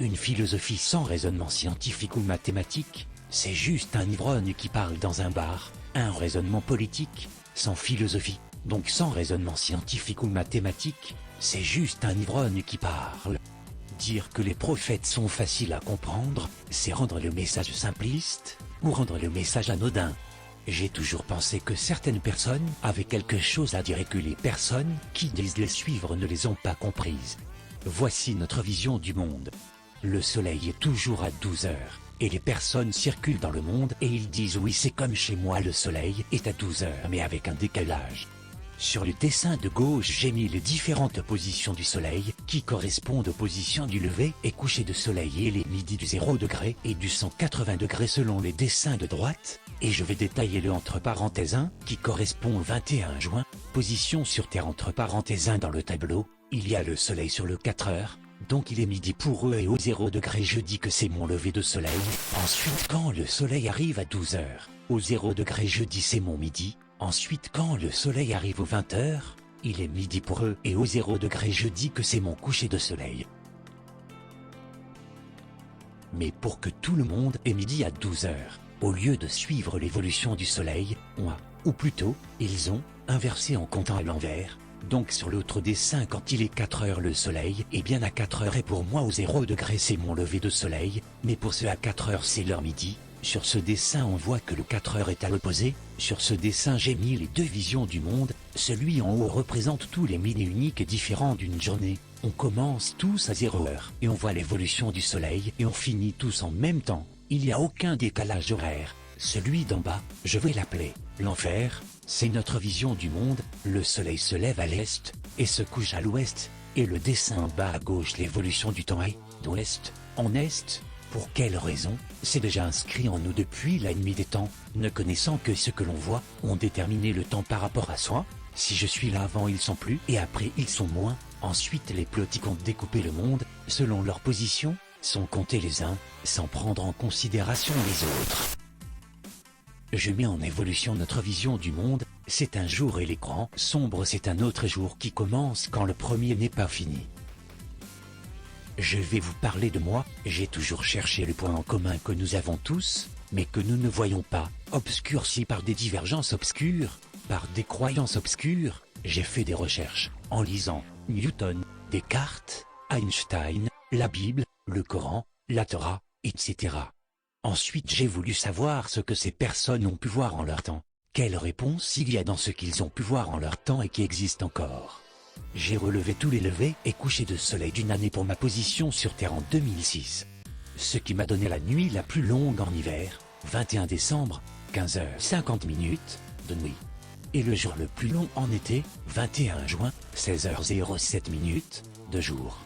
Une philosophie sans raisonnement scientifique ou mathématique, c'est juste un ivrogne qui parle dans un bar. Un raisonnement politique, sans philosophie, donc sans raisonnement scientifique ou mathématique, c'est juste un ivrogne qui parle. Dire que les prophètes sont faciles à comprendre, c'est rendre le message simpliste, ou rendre le message anodin. J'ai toujours pensé que certaines personnes avaient quelque chose à dire et que les personnes qui disent les suivre ne les ont pas comprises. Voici notre vision du monde. Le soleil est toujours à 12 heures, et les personnes circulent dans le monde et ils disent oui c'est comme chez moi le soleil est à 12 heures mais avec un décalage. Sur le dessin de gauche j'ai mis les différentes positions du soleil qui correspondent aux positions du lever et coucher de soleil et les midis du 0 degré et du 180 degrés selon les dessins de droite, et je vais détailler le entre parenthèses 1 qui correspond au 21 juin, position sur Terre entre parenthèses 1 dans le tableau, il y a le soleil sur le 4 heures. Donc il est midi pour eux et au 0 degré je dis que c'est mon lever de soleil. Ensuite quand le soleil arrive à 12 heures, au 0 degré je dis c'est mon midi. Ensuite quand le soleil arrive aux 20 heures, il est midi pour eux et au 0 degré je dis que c'est mon coucher de soleil. Mais pour que tout le monde ait midi à 12 heures, au lieu de suivre l'évolution du soleil, on a, ou plutôt, ils ont, inversé en comptant à l'envers. Donc sur l'autre dessin quand il est 4 heures le soleil, et bien à 4 heures et pour moi au 0 degré c'est mon lever de soleil, mais pour ceux à 4 heures c'est leur midi. Sur ce dessin on voit que le 4 heures est à l'opposé. Sur ce dessin j'ai mis les deux visions du monde, celui en haut représente tous les midis uniques et différents d'une journée. On commence tous à 0 heure, et on voit l'évolution du soleil et on finit tous en même temps. Il n'y a aucun décalage horaire. Celui d'en bas, je vais l'appeler l'enfer. C'est notre vision du monde, le soleil se lève à l'est, et se couche à l'ouest, et le dessin en bas à gauche l'évolution du temps est, d'ouest, en est. Pour quelle raison? C'est déjà inscrit en nous depuis la nuit des temps, ne connaissant que ce que l'on voit, on déterminé le temps par rapport à soi. Si je suis là avant ils sont plus, et après ils sont moins. Ensuite les politiques ont découpé le monde, selon leur position, sont comptés les uns, sans prendre en considération les autres. Je mets en évolution notre vision du monde, c'est un jour et l'écran sombre c'est un autre jour qui commence quand le premier n'est pas fini. Je vais vous parler de moi, j'ai toujours cherché le point en commun que nous avons tous, mais que nous ne voyons pas, obscurci par des divergences obscures, par des croyances obscures. J'ai fait des recherches, en lisant Newton, Descartes, Einstein, la Bible, le Coran, la Torah, etc. Ensuite j'ai voulu savoir ce que ces personnes ont pu voir en leur temps. Quelle réponse il y a dans ce qu'ils ont pu voir en leur temps et qui existe encore. J'ai relevé tous les levers et couchers de soleil d'une année pour ma position sur Terre en 2006. Ce qui m'a donné la nuit la plus longue en hiver, 21 décembre, 15h50 de nuit. Et le jour le plus long en été, 21 juin, 16h07 de jour.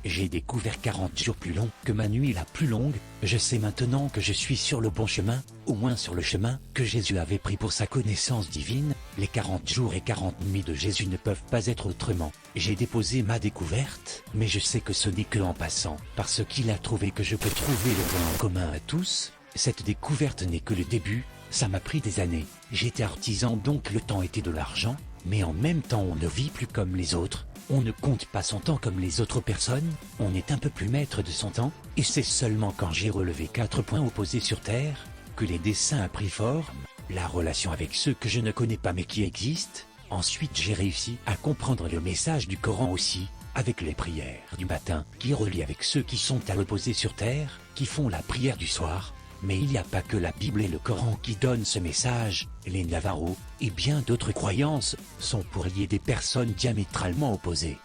J'ai découvert 40 jours plus longs que ma nuit la plus longue. Je sais maintenant que je suis sur le bon chemin, au moins sur le chemin que Jésus avait pris pour sa connaissance divine. Les 40 jours et 40 nuits de Jésus ne peuvent pas être autrement. J'ai déposé ma découverte, mais je sais que ce n'est que en passant, parce qu'il a trouvé que je peux trouver le point en commun à tous. Cette découverte n'est que le début, ça m'a pris des années. J'étais artisan donc le temps était de l'argent, mais en même temps on ne vit plus comme les autres. On ne compte pas son temps comme les autres personnes, on est un peu plus maître de son temps, et c'est seulement quand j'ai relevé 4 points opposés sur Terre, que les dessins a pris forme, la relation avec ceux que je ne connais pas mais qui existent. Ensuite j'ai réussi à comprendre le message du Coran aussi, avec les prières du matin, qui relient avec ceux qui sont à l'opposé sur Terre, qui font la prière du soir. Mais il n'y a pas que la Bible et le Coran qui donnent ce message, les Navajo, et bien d'autres croyances, sont pour lier des personnes diamétralement opposées.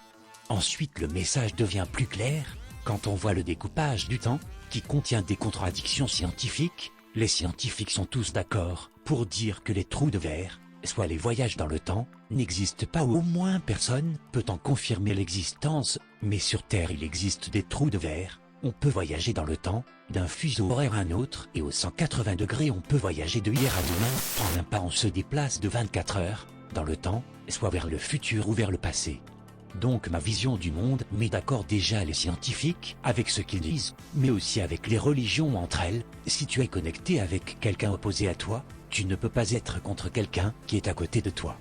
Ensuite le message devient plus clair, quand on voit le découpage du temps, qui contient des contradictions scientifiques. Les scientifiques sont tous d'accord, pour dire que les trous de verre, soit les voyages dans le temps, n'existent pas ou au moins personne peut en confirmer l'existence, mais sur Terre il existe des trous de verre. On peut voyager dans le temps, d'un fuseau horaire à un autre, et aux 180 degrés on peut voyager de hier à demain, en un pas on se déplace de 24 heures, dans le temps, soit vers le futur ou vers le passé. Donc ma vision du monde met d'accord déjà les scientifiques, avec ce qu'ils disent, mais aussi avec les religions entre elles. Si tu es connecté avec quelqu'un opposé à toi, tu ne peux pas être contre quelqu'un qui est à côté de toi.